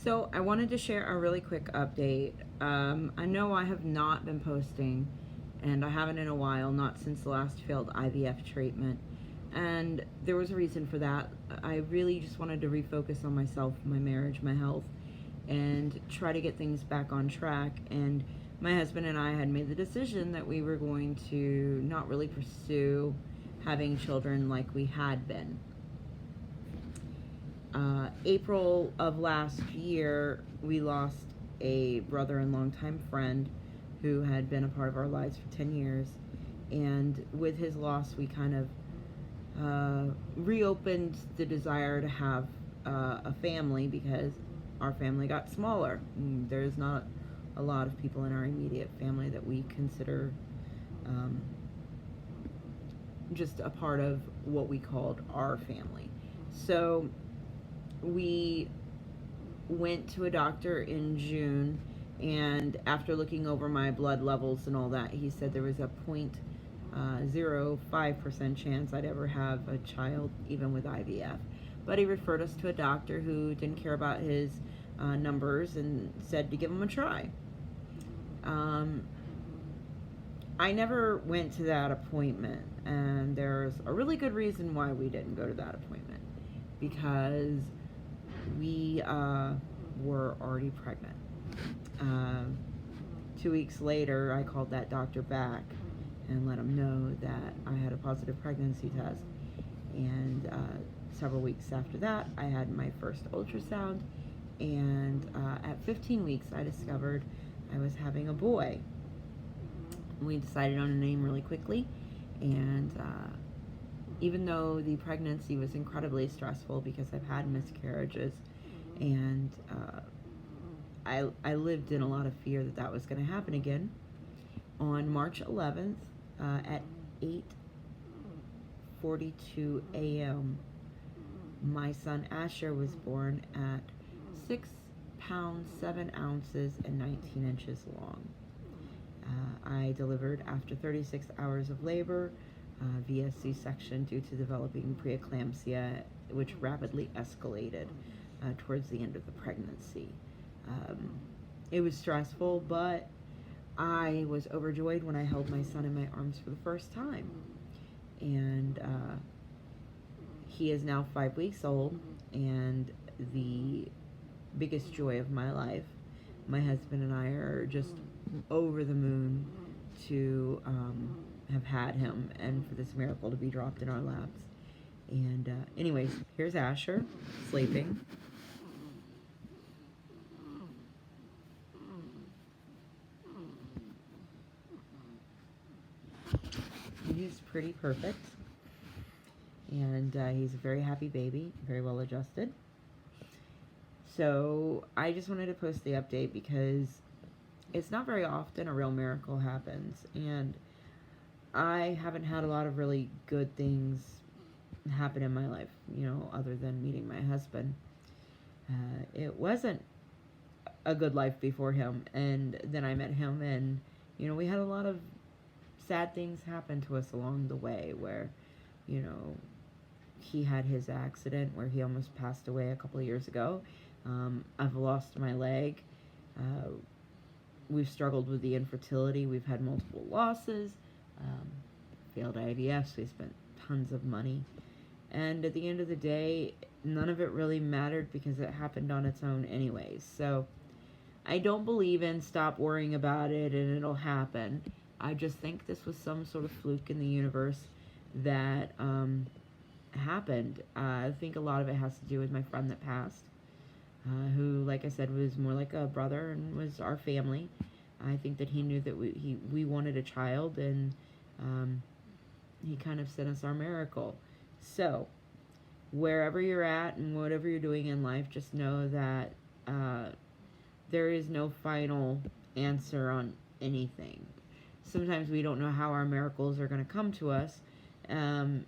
So I wanted to share a really quick update. I know I have not been posting, and I haven't in a while, not since the last failed IVF treatment. And there was a reason for that. I really just wanted to refocus on myself, my marriage, my health, and try to get things back on track. And my husband and I had made the decision that we were going to not really pursue having children like we had been. April of last year, we lost a brother and longtime friend who had been a part of our lives for 10 years. And with his loss, we kind of reopened the desire to have a family because our family got smaller. There's not a lot of people in our immediate family that we consider just a part of what we called our family. So we went to a doctor in June, and after looking over my blood levels and all that, he said there was a 0.05% chance I'd ever have a child, even with IVF. But he referred us to a doctor who didn't care about his numbers and said to give him a try. I never went to that appointment, and there's a really good reason why we didn't go to that appointment, because we were already pregnant. 2 weeks later, I called that doctor back and let him know that I had a positive pregnancy test. And several weeks after that, I had my first ultrasound. And at 15 weeks, I discovered I was having a boy. We decided on a name really quickly. And even though the pregnancy was incredibly stressful because I've had miscarriages, and I lived in a lot of fear that that was going to happen again, on March 11th at 8:42 a.m., my son Asher was born at 6 pounds, 7 ounces, and 19 inches long. I delivered after 36 hours of labor via C-section due to developing preeclampsia, which rapidly escalated towards the end of the pregnancy. It was stressful, but I was overjoyed when I held my son in my arms for the first time. And he is now 5 weeks old, and the biggest joy of my life. My husband and I are just over the moon to have had him and for this miracle to be dropped in our laps. And anyways, here's Asher sleeping. He's pretty perfect, and he's a very happy baby, very well adjusted. So I just wanted to post the update because it's not very often a real miracle happens, and I haven't had a lot of really good things happen in my life, other than meeting my husband. It wasn't a good life before him, and then I met him, and we had a lot of sad things happen to us along the way, where he had his accident where he almost passed away a couple of years ago. I've lost my leg. We've struggled with the infertility. We've had multiple losses, failed IVFs. We spent tons of money, and at the end of the day, none of it really mattered because it happened on its own anyways. So I don't believe in stop worrying about it and it'll happen. I just think this was some sort of fluke in the universe that happened. I think a lot of it has to do with my friend that passed, who, like I said, was more like a brother and was our family. I think that he knew that we wanted a child, and he kind of sent us our miracle. So wherever you're at and whatever you're doing in life, just know that there is no final answer on anything. Sometimes we don't know how our miracles are going to come to us. We're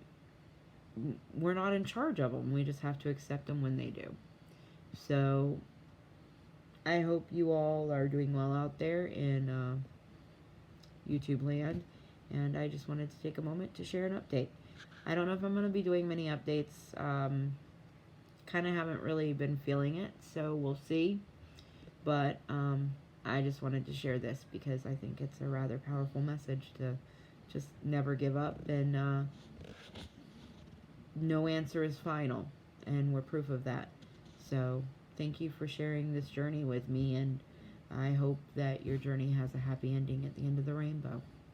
not in charge of them. We just have to accept them when they do. So I hope you all are doing well out there in YouTube land. And I just wanted to take a moment to share an update. I don't know if I'm going to be doing many updates kind of haven't really been feeling it, so we'll see. But I just wanted to share this because I think it's a rather powerful message to just never give up, and no answer is final, and we're proof of that. So thank you for sharing this journey with me, and I hope that your journey has a happy ending at the end of the rainbow.